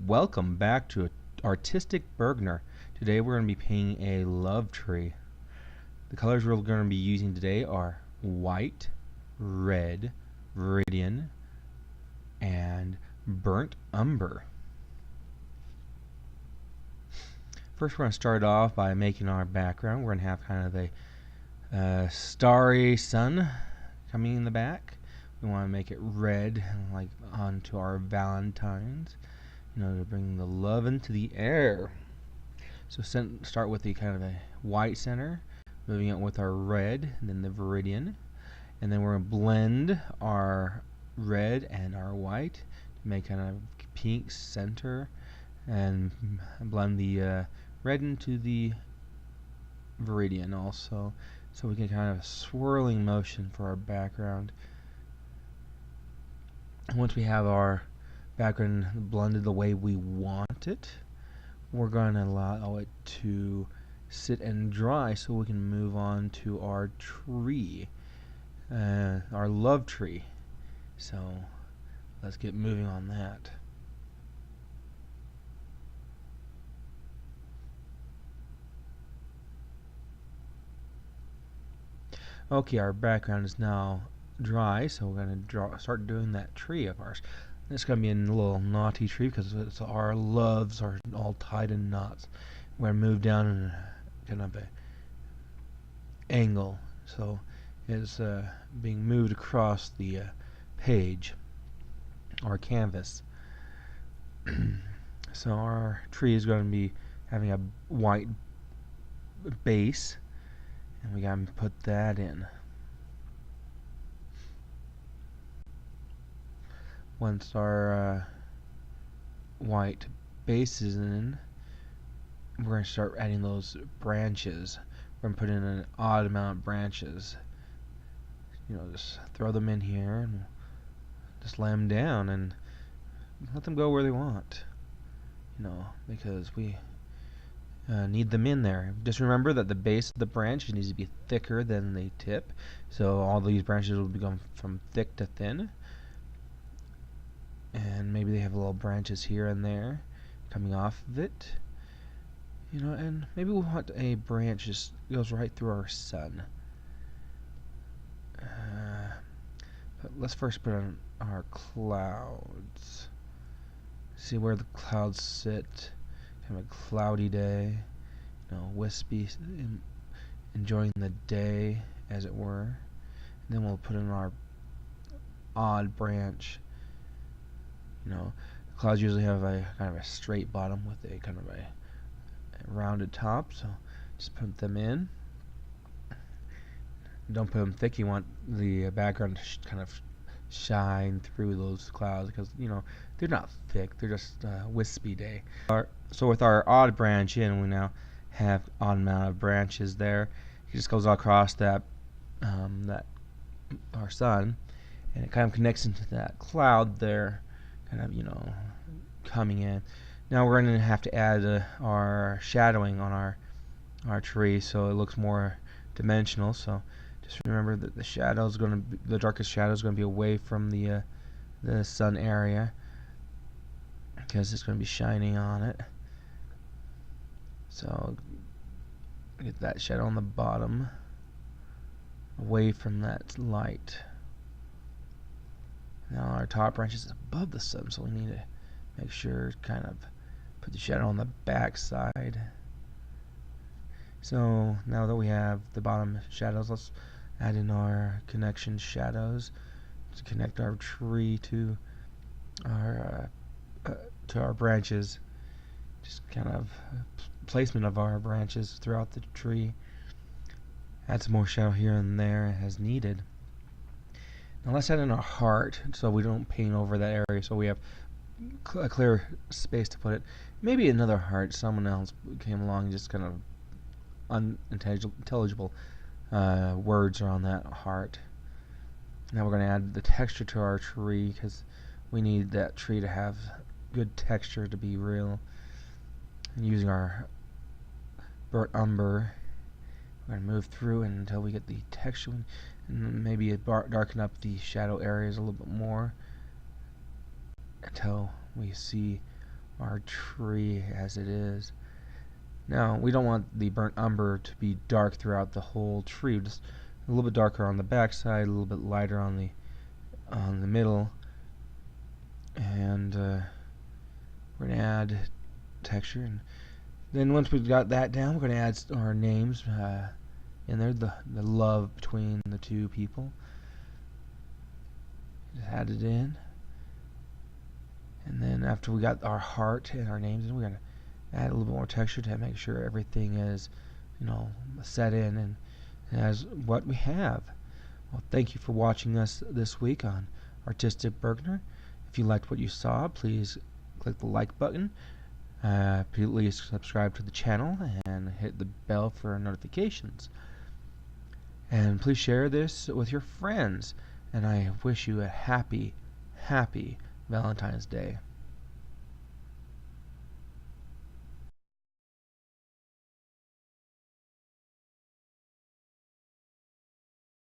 Welcome back to Artistic Bergner. Today we're going to be painting a love tree. The colors we're going to be using today are white, red, Viridian, and burnt umber. First we're going to start off by making our background. We're going to have kind of a starry sun coming in the back. We want to make it red, like onto our Valentines, to bring the love into the air. So start with the kind of a white center, moving it with our red, and then the Viridian, and then we're going to blend our red and our white to make kind of pink center, and blend the red into the Viridian also, so we get kind of a swirling motion for our background. Once we have our background blended the way we want it, we're going to allow it to sit and dry so we can move on to our tree, our love tree. So let's get moving on that. Okay, our background is now dry, so we're going to start doing that tree of ours. It's going to be a little knotty tree because our loves are all tied in knots. We're going to move down in kind of a angle, so it's being moved across the page or canvas. So our tree is going to be having a white base, and we got to put that in. Once our white base is in, we're going to start adding those branches. We're going to put in an odd amount of branches. Just throw them in here and just lay them down and let them go where they want. Because we need them in there. Just remember that the base of the branch needs to be thicker than the tip. So all these branches will be going from thick to thin. And maybe they have little branches here and there coming off of it, and maybe we'll want a branch just goes right through our sun. But let's first put on our clouds. See where the clouds sit. Kind of a cloudy day, wispy, enjoying the day as it were. And then we'll put in our odd branch. Clouds usually have a kind of a straight bottom with a kind of a rounded top, so just put them in. Don't put them thick. You want the background to kind of shine through those clouds because they're not thick, they're just wispy day. So with our odd branch in, we now have odd amount of branches there. It just goes across that our sun, and it kind of connects into that cloud there, kind of coming in. Now we're going to have to add our shadowing on our tree so it looks more dimensional. So just remember that the darkest shadow is going to be away from the sun area because it's going to be shining on it. So get that shadow on the bottom away from that light. Now our top branch is above the sun, so we need to make sure kind of put the shadow on the back side. So now that we have the bottom shadows, let's add in our connection shadows to connect our tree to our branches. Just kind of placement of our branches throughout the tree. Add some more shadow here and there as needed. Now let's add in our heart so we don't paint over that area, so we have a clear space to put it. Maybe another heart, someone else came along and just kind of unintelligible words are on that heart. Now we're going to add the texture to our tree because we need that tree to have good texture to be real. And using our burnt umber, we're going to move through until we get the texture, and maybe darken up the shadow areas a little bit more until we see our tree as it is. Now, we don't want the burnt umber to be dark throughout the whole tree. Just a little bit darker on the back side, a little bit lighter on the middle. And we're going to add texture. And then once we've got that down, we're going to add our names in there, the love between the two people. Just add it in. And then after we got our heart and our names in, we're going to add a little bit more texture to make sure everything is, set in and as what we have. Well, thank you for watching us this week on Artistic Bergner. If you liked what you saw, please click the like button. Please subscribe to the channel and hit the bell for notifications. And please share this with your friends. And I wish you a happy, happy Valentine's Day.